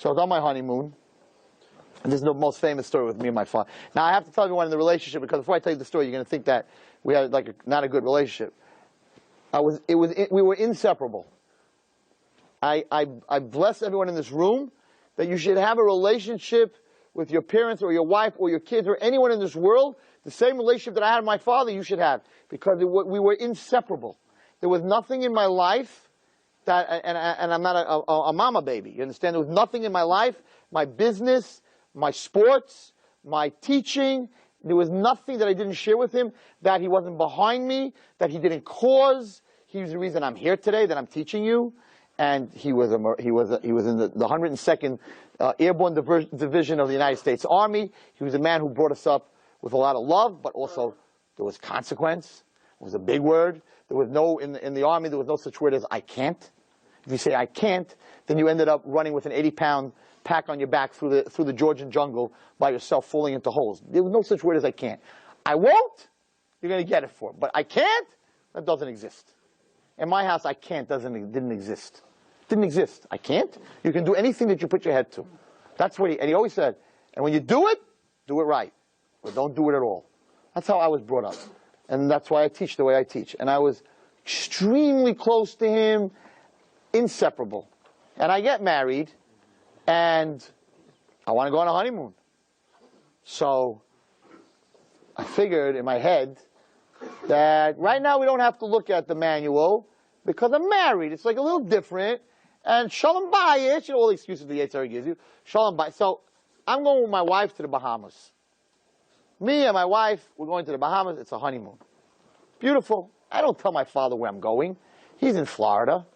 So I was on my honeymoon. And this is the most famous story with me and my father. Now, I have to tell everyone in the relationship, because before I tell you the story, you're going to think that we had not a good relationship. We were inseparable. I bless everyone in this room that you should have a relationship with your parents or your wife or your kids or anyone in this world, the same relationship that I had with my father you should have, because we were inseparable. There was nothing in my life that, and I'm not a mama baby, you understand? There was nothing in my life, my business, my sports, my teaching, there was nothing that I didn't share with him, that he wasn't behind me, that he didn't cause. He was the reason I'm here today, that I'm teaching you. And he was in the 102nd Airborne Division of the United States Army. He was a man who brought us up with a lot of love, but also there was consequence. It was a big word. There was no, in the Army, there was no such word as I can't. If you say I can't, then you ended up running with an 80-pound pack on your back through the Georgian jungle by yourself, falling into holes. There was no such word as I can't. I won't, you're going to get it for it. But I can't, that doesn't exist. In my house, I can't didn't exist. Didn't exist. I can't. You can do anything that you put your head to. That's what he always said. And when you do it right. Or don't do it at all. That's how I was brought up. And that's why I teach the way I teach. And I was extremely close to him, inseparable. And I get married, and I want to go on a honeymoon. So I figured in my head that right now we don't have to look at the manual because I'm married. It's like a little different. And shalom bayis, all the excuses the Zecharia gives you. Shalom bayis. So I'm going with my wife to the Bahamas. Me and my wife, we're going to the Bahamas. It's a honeymoon. Beautiful. I don't tell my father where I'm going. He's in Florida.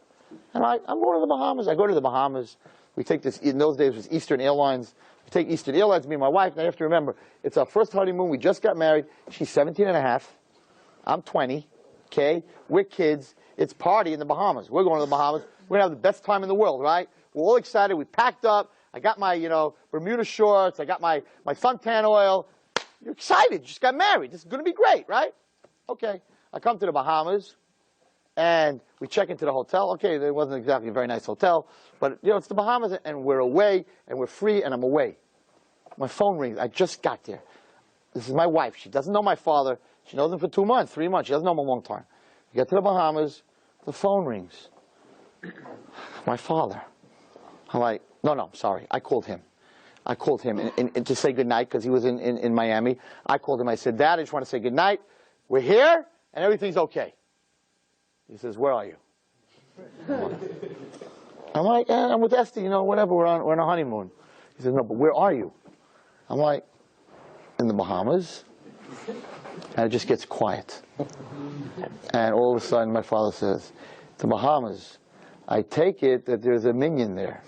And I'm going to the Bahamas. I go to the Bahamas. We take this, in those days it was Eastern Airlines. We take Eastern Airlines, me and my wife. Now you have to remember, it's our first honeymoon. We just got married. She's 17 and a half. I'm 20. Okay? We're kids. It's party in the Bahamas. We're going to the Bahamas. We're going to have the best time in the world, right? We're all excited. We packed up. I got my, Bermuda shorts. I got my suntan oil. You're excited. You just got married. This is going to be great, right? Okay. I come to the Bahamas, and we check into the hotel. Okay, it wasn't exactly a very nice hotel, but, it's the Bahamas, and we're away, and we're free, and I'm away. My phone rings. I just got there. This is my wife. She doesn't know my father. She knows him for 2 months, 3 months. She doesn't know him a long time. We get to the Bahamas. The phone rings. My father. I'm like, no, I'm sorry. I called him. I called him to say goodnight because he was in Miami. I called him. I said, Dad, I just want to say goodnight. We're here, and everything's okay. He says, where are you? I'm like, I'm with Esther, whatever. We're on a honeymoon. He says, no, but where are you? I'm like, in the Bahamas. And it just gets quiet. And all of a sudden, my father says, the Bahamas. I take it that there's a minion there.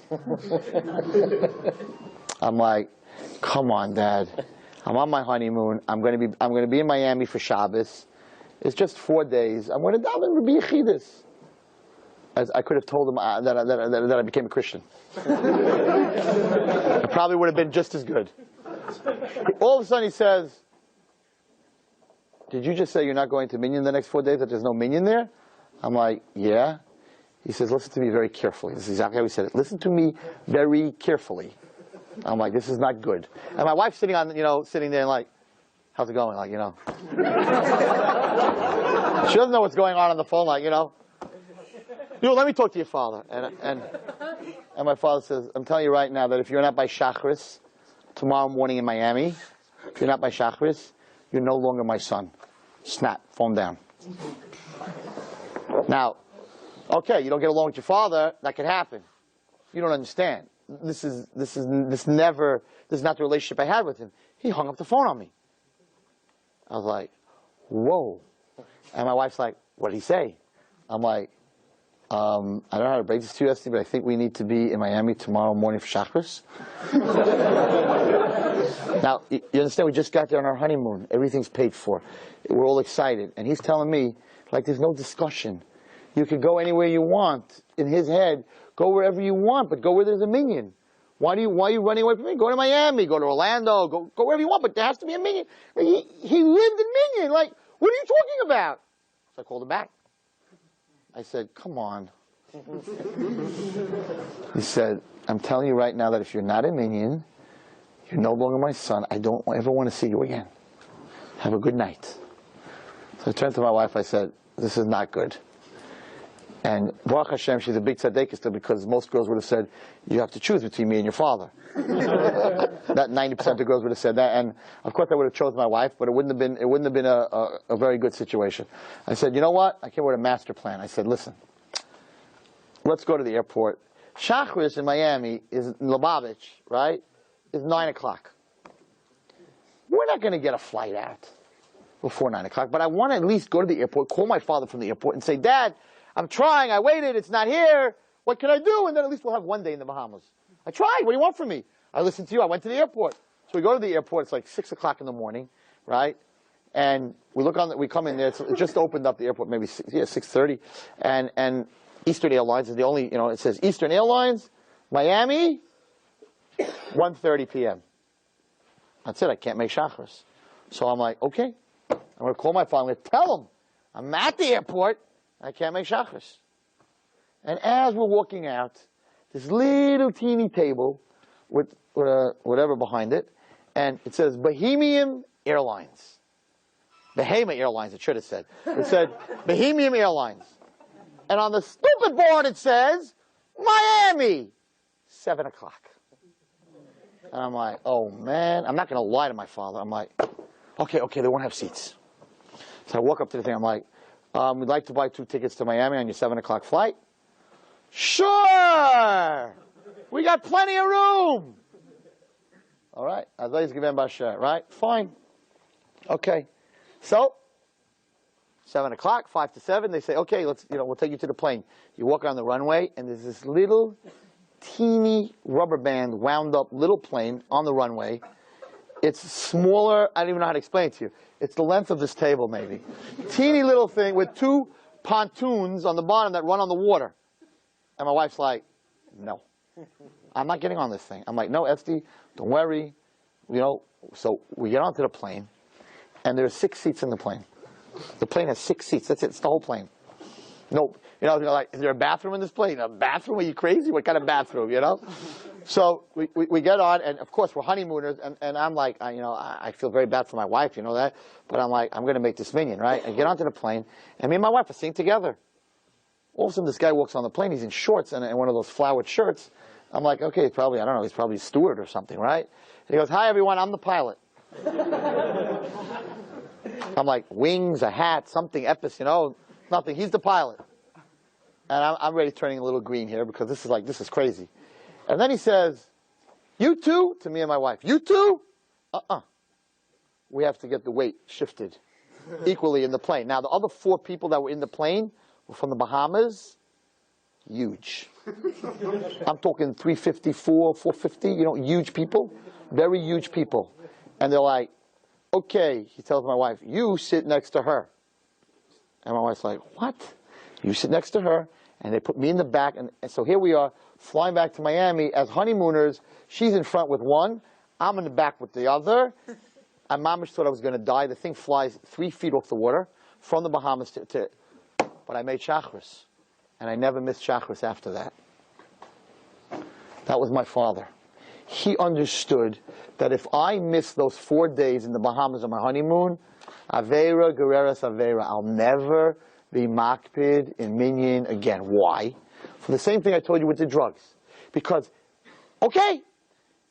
I'm like, come on, Dad. I'm on my honeymoon. I'm going to be in Miami for Shabbos. It's just 4 days. I'm going to daven Rabbi Yechidus. I could have told him that I became a Christian. It probably would have been just as good. All of a sudden he says, did you just say you're not going to Minyan the next 4 days, that there's no Minyan there? I'm like, yeah. He says, listen to me very carefully. This is exactly how he said it. Listen to me very carefully. I'm like, this is not good. And my wife's sitting there and like, how's it going? Like, She doesn't know what's going on the phone, like, let me talk to your father. And my father says, I'm telling you right now that if you're not by Shachris tomorrow morning in Miami, if you're not by Shachris, you're no longer my son. Snap, phone down. Now, okay, you don't get along with your father, that could happen. You don't understand. This is not the relationship I had with him. He hung up the phone on me. I was like, whoa. And my wife's like, what did he say? I'm like, I don't know how to break this to you, Esther, but I think we need to be in Miami tomorrow morning for Shacharis. Now, you understand, we just got there on our honeymoon. Everything's paid for. We're all excited. And he's telling me, like, there's no discussion. You could go anywhere you want. In his head, go wherever you want, but go where there's a minion. Why are you running away from me? Go to Miami, go to Orlando, go wherever you want, but there has to be a minion. He lived in Minion. Like, what are you talking about? So I called him back. I said, come on. He said, I'm telling you right now that if you're not a minion, you're no longer my son. I don't ever want to see you again. Have a good night. So I turned to my wife, I said, this is not good. And Baruch Hashem, she's a big tzaddik because most girls would have said, you have to choose between me and your father. That 90% of the girls would have said that, and of course I would have chosen my wife, but it wouldn't have been a very good situation. I said, you know what? I came with a master plan. I said, listen, let's go to the airport. Shachris in Miami is in Lubavitch, right? Is 9 o'clock. We're not going to get a flight out before 9 o'clock, but I want to at least go to the airport, call my father from the airport, and say, Dad, I'm trying. I waited. It's not here. What can I do? And then at least we'll have one day in the Bahamas. I tried. What do you want from me? I listened to you. I went to the airport. So we go to the airport. It's like 6 o'clock in the morning, right? And we come in there. It just opened up the airport, maybe 6:30. And Eastern Airlines is the only, it says Eastern Airlines, Miami, 1:30 p.m. That's it. I can't make Shachris. So I'm like, okay. I'm going to call my father. I'm going to tell him I'm at the airport. I can't make Shachris. And as we're walking out, this little teeny table with whatever behind it, and it says Bahamian Airlines. Bahama Airlines, it should have said. It said Bahamian Airlines. And on the stupid board it says Miami, 7 o'clock. And I'm like, oh man, I'm not going to lie to my father. I'm like, okay, they won't have seats. So I walk up to the thing, I'm like, we'd like to buy 2 tickets to Miami on your 7 o'clock flight. Sure! We got plenty of room! All right, right? Fine. Okay. So, 7 o'clock, 5 to 7, they say, okay, we'll take you to the plane. You walk on the runway, and there's this little, teeny rubber band wound up little plane on the runway. It's smaller, I don't even know how to explain it to you. It's the length of this table, maybe. Teeny little thing with 2 pontoons on the bottom that run on the water. And my wife's like, no. I'm not getting on this thing. I'm like, no, Esty, don't worry. So we get onto the plane, and there's 6 seats in the plane. The plane has 6 seats. That's it. It's the whole plane. No, like, is there a bathroom in this plane? A bathroom? Are you crazy? What kind of bathroom, So we get on, and of course we're honeymooners, and I'm like, I feel very bad for my wife, you know that? But I'm like, I'm going to make this minion, right? I get onto the plane, and me and my wife are sitting together. All of a sudden this guy walks on the plane, he's in shorts and one of those flowered shirts. I'm like, okay, he's probably a steward or something, right? And he goes, hi everyone, I'm the pilot. I'm like, wings, a hat, something, Epis, nothing. He's the pilot. And I'm already turning a little green here because this is crazy. And then he says, you two, to me and my wife, you two? We have to get the weight shifted equally in the plane. Now, the other 4 people that were in the plane were from the Bahamas. Huge. I'm talking 354, 450, huge people. Very huge people. And they're like, okay, he tells my wife, you sit next to her. And my wife's like, what? You sit next to her. And they put me in the back. And so here we are, flying back to Miami as honeymooners. She's in front with one. I'm in the back with the other. And Mamish thought I was going to die. The thing flies 3 feet off the water from the Bahamas to but I made Shachris. And I never missed Shachris after that. That was my father. He understood that if I missed those 4 days in the Bahamas on my honeymoon, Aveira, Guerreras Aveira, I'll never be makpid in minyan again. Why? For the same thing I told you with the drugs. Because, okay,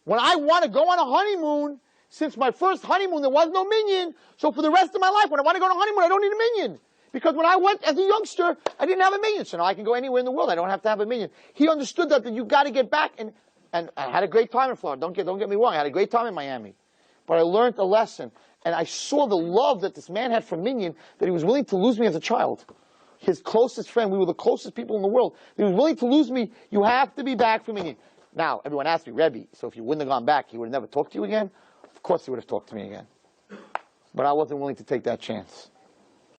when I want to go on a honeymoon, since my first honeymoon there was no minyan, so for the rest of my life, when I want to go on a honeymoon, I don't need a minyan. Because when I went as a youngster, I didn't have a minyan, so now I can go anywhere in the world. I don't have to have a minyan. He understood that you got to get back, and I had a great time in Florida. Don't get me wrong, I had a great time in Miami. But I learned a lesson, and I saw the love that this man had for minyan, that he was willing to lose me as a child. His closest friend, we were the closest people in the world. He was willing to lose me. You have to be back for minyan. Now, everyone asked me, Rabbi, so if you wouldn't have gone back, he would have never talked to you again? Of course he would have talked to me again. But I wasn't willing to take that chance.